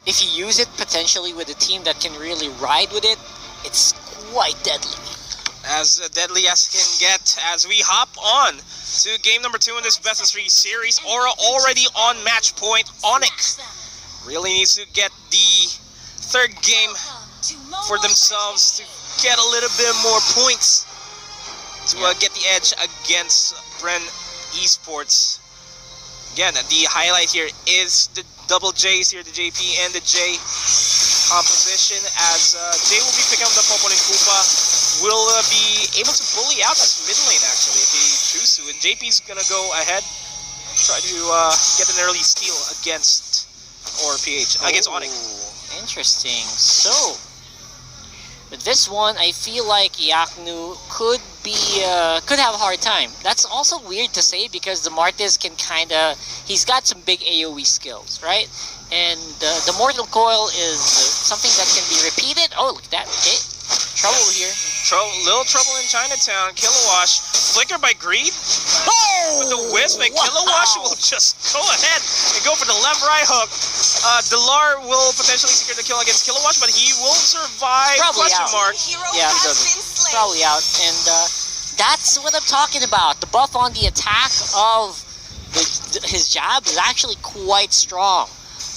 if you use it potentially with a team that can really ride with it, it's quite deadly. As deadly as can get, as we hop on to game number 2 in this best of 3 series. Aura already on match point. Onic really needs to get the 3rd game for themselves to get a little bit more points to get the edge against Bren Esports. Again, the highlight here is the double J's here, the JP and the J composition, as J will be picking up the Popol and Koopa, will be able to bully out this mid lane actually if he chooses to, and JP's gonna go ahead, try to get an early steal against Mpl-Ph, against Onic. Interesting. So, with this one, I feel like Yaknu could have a hard time. That's also weird to say because the Martis can he's got some big AoE skills, right? And the Mortal Coil is something that can be repeated. Oh, look at that. Okay. Trouble here. Little trouble in Chinatown. Kilowash. Flicker by Greed. Oh! With the Wisp, and Kilowash will just go ahead and go for the left right hook. Delar will potentially secure the kill against Kilowash, but he will survive. Probably question out. mark. Yeah, probably out. And that's what I'm talking about. The buff on the attack of his jab is actually quite strong.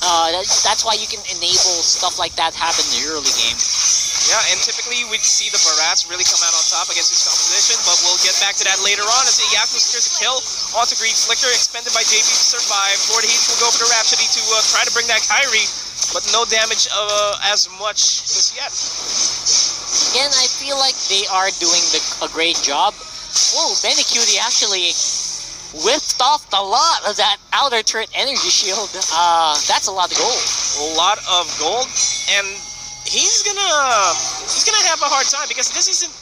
That's why you can enable stuff like that happen in the early game. Yeah, and typically we'd see the Barats really come out on top against his composition, but we'll get back to that later on as Yaknu secures a kill onto Greed. Flicker expended by JP to survive. Lord Hades will go for the Rhapsody to try to bring that Kyrie, but no damage as much just yet. Again, I feel like they are doing a great job. Whoa, Benecutie actually whiffed off a lot of that outer turret energy shield. That's a lot of gold. A lot of gold, and he's gonna have a hard time because this isn't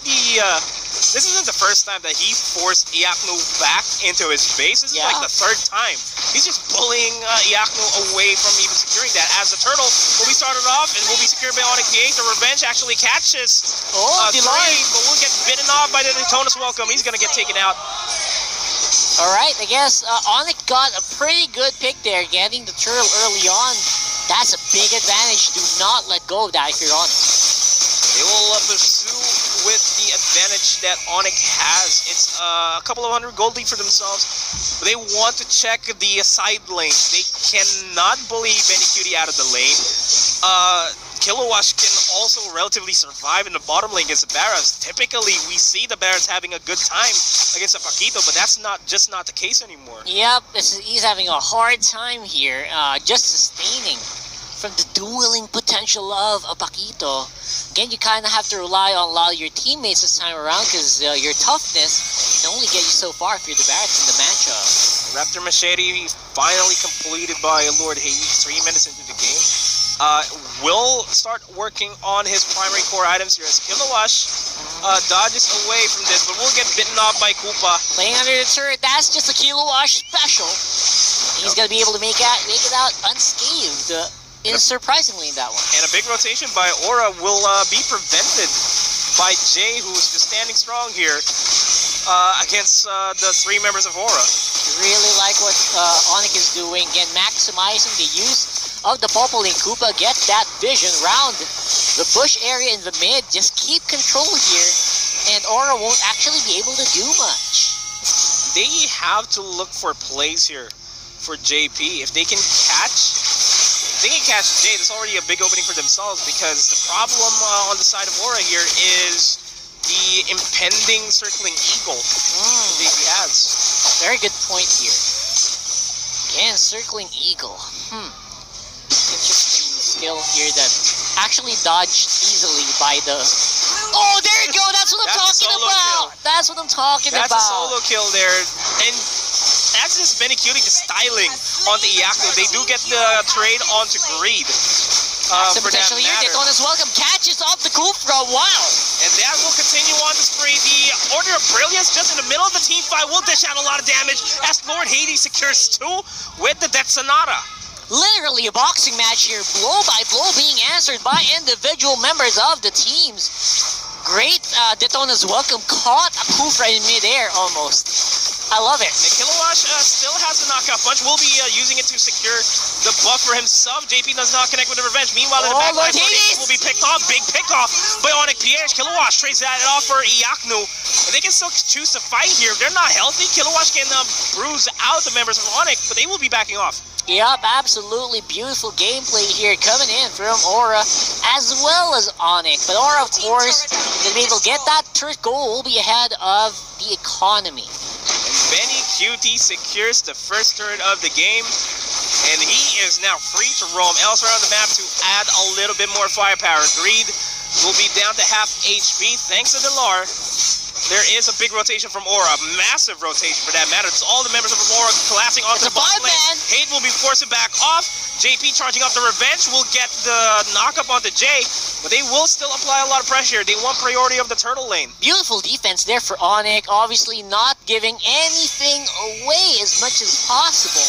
the first time that he forced Yaknu back into his base. This is like the 3rd time. He's just bullying Yaknu away from even securing that. As the turtle will be started off and will be secured by Onic. The Revenge actually catches three, but will get bitten off by the Daytona's Welcome. He's gonna get taken out. Alright, I guess Onic got a pretty good pick there, getting the turtle early on. That's a big advantage. Do not let go of that if you're Onic. They will pursue with the advantage that Onic has. It's a couple of 100 gold lead for themselves. But they want to check the side lanes. They cannot bully Benecutie out of the lane. Kilowash can also relatively survive in the bottom lane against the Barras. Typically, we see the Barras having a good time against a Paquito, but that's not the case anymore. Yep, he's having a hard time here, just sustaining from the dueling potential of a Paquito. Again, you kind of have to rely on a lot of your teammates this time around because your toughness can only get you so far if you're the Barracks in the matchup. Raptor Machete finally completed by Lord Hades 3 minutes into the game. Will start working on his primary core items here as Kilowash dodges away from this, but will get bitten off by Koopa. Playing under the turret, that's just a Kilowash special. He's going to be able to make it out unscathed, surprisingly in that one. And a big rotation by Aura will be prevented by Jay, who's just standing strong here against the 3 members of Aura. Really like what Onic is doing, again, maximizing the use of the Popol and Koopa. Get that vision round the bush area in the mid. Just keep control here, and Aura won't actually be able to do much. They have to look for plays here for JP. If they can catch Jay, that's already a big opening for themselves, because the problem on the side of Aura here is the impending circling eagle JP has. Very good point here. Again, circling eagle. Interesting skill here that actually dodged easily by the... Oh, there you go! That's what I'm talking about! That's what I'm talking about! That's a solo kill there. And that's just Benecutie just styling onto Yaknu. They do get the trade onto Greed. Potentially here, Daytona's Welcome catches off the Kufra. Wow! And that will continue on to spray. The Order of Brilliance just in the middle of the team fight will dish out a lot of damage as Lord Hades secures 2 with the Death Sonata. Literally a boxing match here, blow by blow being answered by individual members of the teams. Great Daytona's Welcome caught a Kufra in midair almost. I love it. And Kilowash still has the knockout punch. We'll be using it to secure the buff for himself. JP does not connect with the revenge. Meanwhile, in the Oh, back line, Lord Hades will be picked off. Big pick off by Mpl-Ph. Kilowatt trades that off for Iaknu. But they can still choose to fight here. If they're not healthy, Kilowatt can bruise out the members of Onic, but they will be backing off. Yep, absolutely beautiful gameplay here coming in from Aura as well as Onic. But Aura, of course, going to be able to get that turret goal, will be ahead of the economy. And Benny QT secures the first turret of the game. And he is now free to roam elsewhere on the map to add a little bit more firepower. Greed will be down to half HP thanks to Delar. There is a big rotation from Aura, a massive rotation for that matter. It's all the members of Aura collapsing onto the bottom lane. Hate will be forced back off. JP charging up the revenge will get the knockup onto Jay, but they will still apply a lot of pressure. They want priority of the turtle lane. Beautiful defense there for Onic, obviously not giving anything away as much as possible.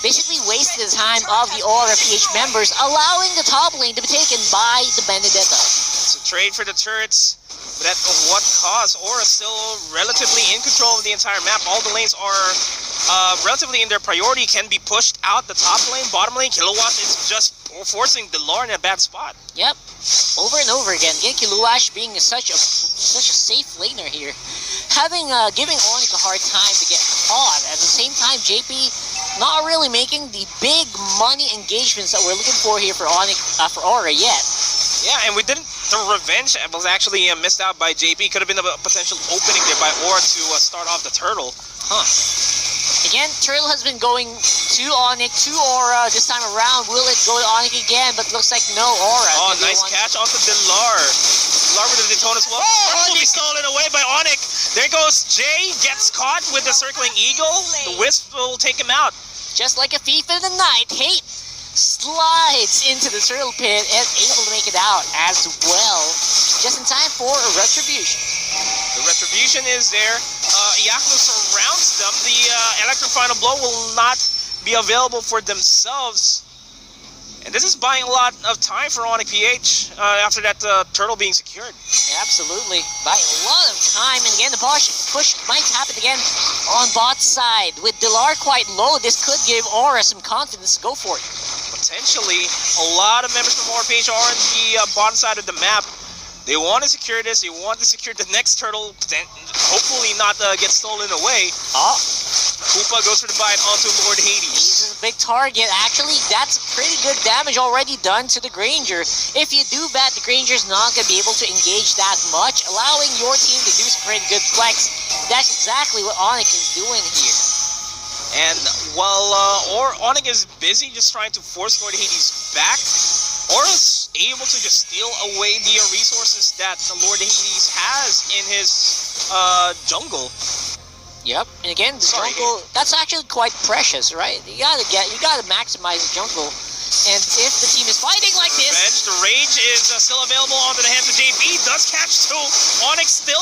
Basically wasted the time of the Aura PH members, allowing the top lane to be taken by the Benedetta. It's a trade for the turrets. But at what cost? Aura still relatively in control of the entire map. All the lanes are relatively in their priority, can be pushed out the top lane, bottom lane. Kilowatt is just forcing Delar in a bad spot. Yep, over and over again. Again, Kilowatt being such a safe laner here, giving Onic a hard time to get caught. At the same time, JP not really making the big money engagements that we're looking for here for Onic for Aura yet. Yeah, and we didn't. The revenge was actually missed out by JP. Could have been a potential opening there by Aura to start off the turtle. Huh. Again, turtle has been going to Onic, to Aura this time around. Will it go to Onic again? But looks like no. Aura. Oh, nice catch onto Delar. Delar with the Daytona as well. Oh, will be stolen away by Onic. There goes Jay. Gets caught with the circling eagle. The Wisp will take him out. Just like a thief in the night. Hate slides into the turtle pit and able to make it out as well. Just in time for a retribution. The retribution is there. Iaknu surrounds them. The electric final blow will not be available for themselves. And this is buying a lot of time for Mpl-Ph after that turtle being secured. Absolutely. Buying a lot of time. And again, the push might happen again on bot side. With Delar quite low, this could give Aura some confidence to go for it. Potentially, a lot of members from Mpl-Ph are on the bottom side of the map. They want to secure this. They want to secure the next turtle. Hopefully not get stolen away. Oh. Koopa goes for the bite onto Lord Hades. He's a big target. Actually, that's pretty good damage already done to the Granger. If you do that, the Granger's not going to be able to engage that much, allowing your team to do some pretty good flex. That's exactly what Onic is doing here. And while Onic is busy just trying to force Lord Hades back, Aura's able to just steal away the resources that the Lord Hades has in his jungle. Yep, and again, the jungle, that's actually quite precious, right? You gotta maximize the jungle. And if the team is fighting like this... Revenge, the rage is still available onto the hands of JP. Does catch two. Onic still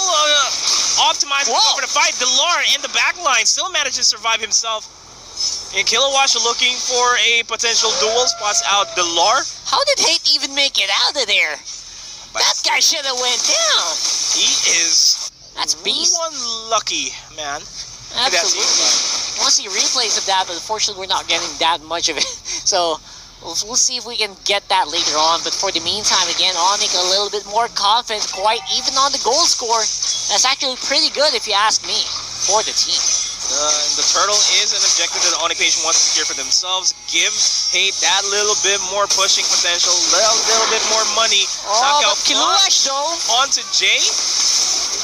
optimizing for the fight. Delar in the back line still manages to survive himself. And Kilowatt looking for a potential duel, spots out Delar. How did Hate even make it out of there? That guy should have went down. He is... That's beast. One lucky man. Absolutely. I want to see replays of that, but unfortunately we're not getting that much of it. So we'll see if we can get that later on. But for the meantime, again, Onic a little bit more confident, quite even on the goal score. That's actually pretty good if you ask me, for the team. The turtle is an objective that Onic wants to secure for themselves. Give Hate that little bit more pushing potential, little bit more money. Oh, but Kilowatt though. Onto Jay.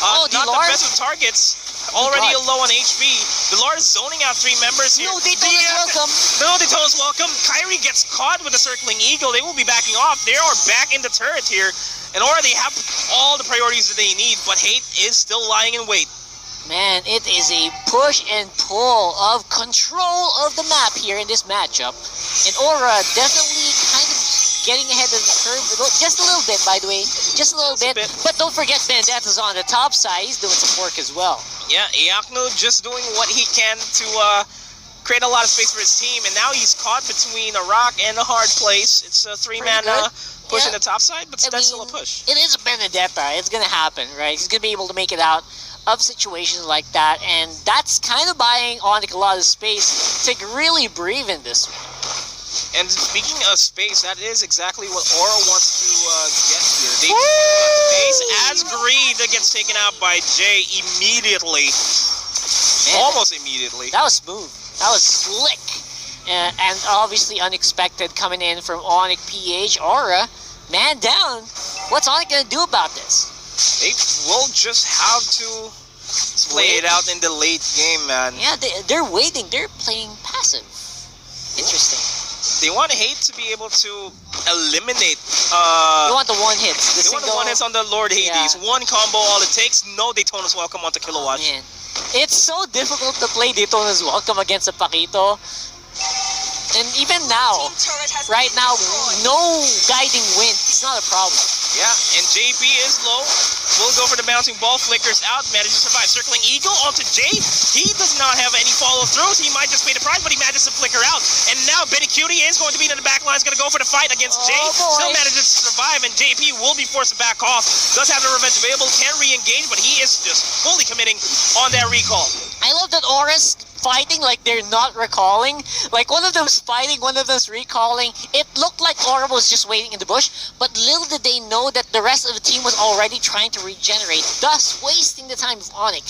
Not Delar? the best of targets. Already low on HP. Delar is zoning out three members here. No, Daytona's welcome. No, Daytona's welcome. Kyrie gets caught with a circling eagle. They will be backing off. They are back in the turret here. And already have all the priorities that they need, but Hate is still lying in wait. Man, it is a push and pull of control of the map here in this matchup. And Aura definitely kind of getting ahead of the curve, just a little bit, by the way, just a little bit. But don't forget Bendetta's on the top side. He's doing some work as well. Yeah, Iaknu just doing what he can to create a lot of space for his team, and now he's caught between a rock and a hard place. It's a three-man push on the top side, but that's still a push. It is a Benedetta. It's gonna happen, right? He's gonna be able to make it out of situations like that, and that's kind of buying Onic a lot of space to really breathe in this one. And speaking of space, that is exactly what Aura wants to get here. They space as Greed gets taken out by Jay immediately. Man, almost immediately. That was smooth. That was slick. And obviously unexpected coming in from Onic-Ph. Aura, man down. What's Onic going to do about this? They will just have to play it out in the late game, man. Yeah, they're waiting. They're playing passive. Interesting. They want Hate to be able to eliminate. They want the one hits. They want the one hits on the Lord Hades. Yeah. One combo, all it takes. No Daytona's Welcome onto Kilowatt. Man. It's so difficult to play Daytona's Welcome against a Paquito. And even now, right now, no guiding wind. It's not a problem. Yeah, and JP is low. Will go for the bouncing ball, flickers out, manages to survive. Circling Eagle onto Jay. He does not have any follow-throughs. He might just pay the price, but he manages to flicker out. And now Benny Cutie is going to be in the back line. He's going to go for the fight against Jay. Still manages to survive, and JP will be forced to back off. Does have the revenge available, can re-engage, but he is just fully committing on that recall. I love that Aura's fighting like they're not recalling. Like one of them's fighting, one of them's recalling. It looked like Aura was just waiting in the bush, but little did they know that the rest of the team was already trying to regenerate, thus wasting the time of Onic,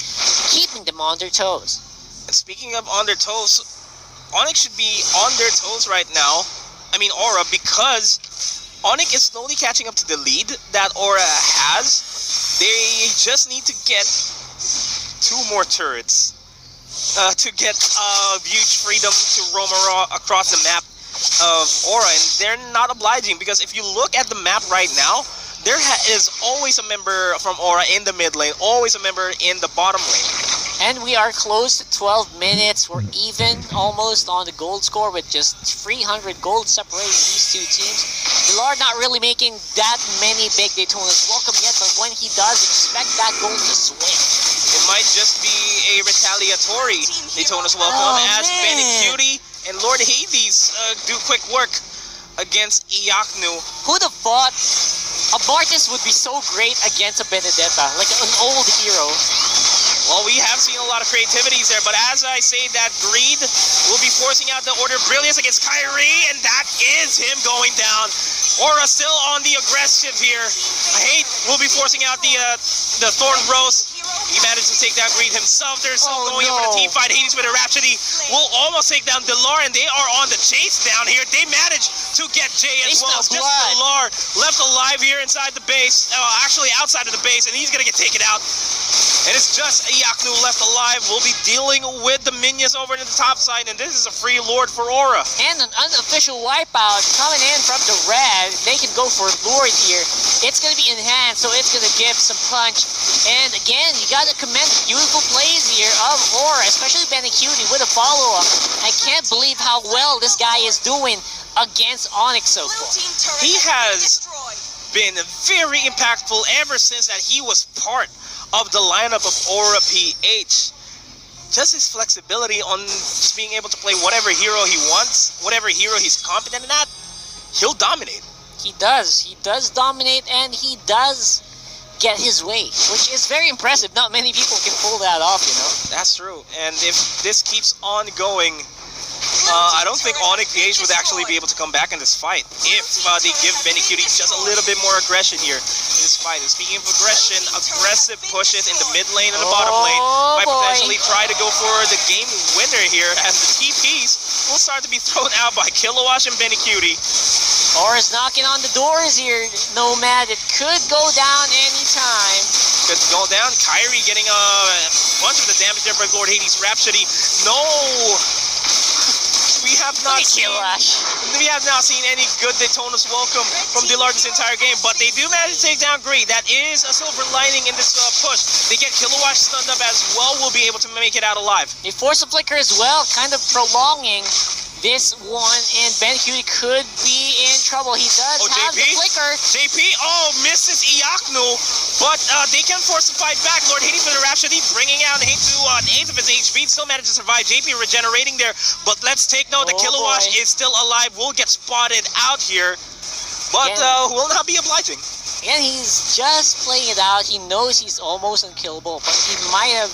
keeping them on their toes. And speaking of on their toes, Onic should be on their toes right now. I mean Aura, because Onic is slowly catching up to the lead that Aura has. They just need to get 2 more turrets to get huge freedom to roam across the map of Aura, and they're not obliging, because if you look at the map right now, there is always a member from Aura in the mid lane, always a member in the bottom lane. And we are close to 12 minutes. We're even almost on the gold score with just 300 gold separating these two teams. Villar not really making that many big Daytona's Welcome yet, but when he does, expect that gold to swing. It might just be a retaliatory Daytona's Welcome as Benny Cutie and Lord Hades do quick work against Iaknu. Who'd have thought a Martis would be so great against a Benedetta, like an old hero? Well, we have seen a lot of creativities there, but as I say that, Greed will be forcing out the Order of Brilliance against Kyrie, and that is him going down. Aura still on the aggressive here. Hate will be forcing out the Thorn Bros. He managed to take down Greed himself. They're still going in for the team fight. Hades with a Rhapsody will almost take down Villar, and they are on the chase down here. They managed to get Jay as well. Just Villar left alive here inside the base. Actually outside of the base, and he's going to get taken out. And it's just Iaknu left alive. We'll be dealing with the minions over in the top side, and this is a free Lord for Aura. And an unofficial wipeout coming in from the red. They can go for Lord here. It's going to be enhanced, so it's going to give some punch. And again, you got to commend the beautiful plays here of Aura, especially Benny Cutie with a follow-up. I can't believe how well this guy is doing against Onic so far. He has been very impactful ever since that he was part of the lineup of Mpl-Ph. Just his flexibility on just being able to play whatever hero he wants, whatever hero he's competent at, he'll dominate. He does. He does dominate, and he does get his way, which is very impressive. Not many people can pull that off, you know. That's true. And if this keeps on going, I don't think Onic-Ph would actually be able to come back in this fight if they give Benny Cutie just a little bit more aggression here in this fight. And speaking of aggression, aggressive pushes in the mid lane and the bottom lane might potentially try to go for the game winner here, as the TPs will start to be thrown out by Kilowatt and Benny Cutie. Aura's knocking on the doors here, Nomad. It could go down anytime. Could go down. Kyrie getting a bunch of the damage there by Lord Hades. Rhapsody. No! We have not seen any good Daytona's Welcome from Villar this entire game, but they do manage to take down Greed. That is a silver lining in this push. They get Kilowatt stunned up as well. Will be able to make it out alive. They force a flicker as well, kind of prolonging this one, and Ben Cutie could be in trouble. He does have the flicker. JP, misses Iaknu, but they can force the fight back. Lord Hades with a Rhapsody, bringing out Hate to an eighth of his HP, still manages to survive. JP regenerating there, but let's take note, the Kilowatt is still alive, will get spotted out here, but will not be obliging. And he's just playing it out. He knows he's almost unkillable, but he might have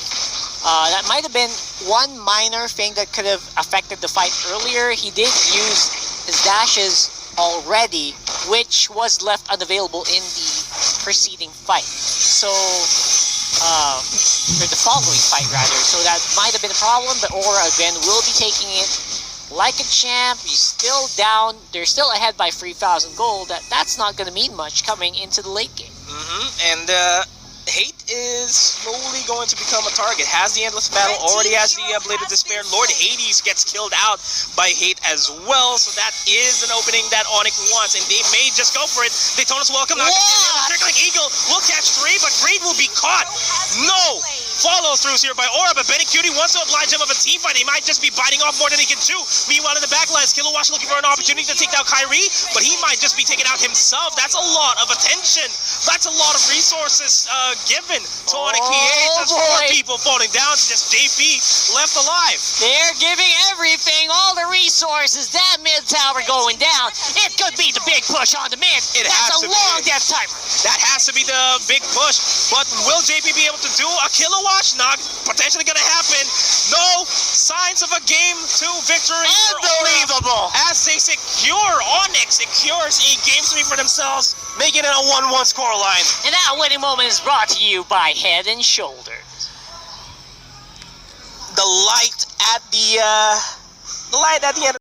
that might have been one minor thing that could have affected the fight earlier. He did use his dashes already, which was left unavailable in the preceding fight. So, or the following fight rather. So that might have been a problem, but Aura again will be taking it like a champ. He's still down. They're still ahead by 3,000 gold. That's not going to mean much coming into the late game. And Hate is slowly going to become a target. Has the Endless Battle, already has the Blade of Despair. Lord Hades gets killed out by Hate as well, so that is an opening that Onic wants, and they may just go for it. Daytona's welcome. Trickling Eagle will catch 3, but Raid will be caught. No follow-throughs here by Aura, but Benny Cutie wants to oblige him of a team fight. He might just be biting off more than he can chew. Meanwhile, in the backlines, Kilowatt looking for an opportunity to take down Kyrie, but he might just be taken out himself. That's a lot of attention. That's a lot of resources given to Onic Mpl-Ph. Just 4 people falling down, just JP left alive. They're giving everything, all the resources. That mid tower going down. It could be the big push on the mid. That's a long death timer. That has to be the big push. But will JP be able to do a Kilowatt? Not potentially going to happen. No signs of a game 2 victory. Unbelievable. As they secure, Onic secures a game 3 for themselves, making it a 1-1 scoreline. And that winning moment is brought to you by Head and Shoulders. The light at the end.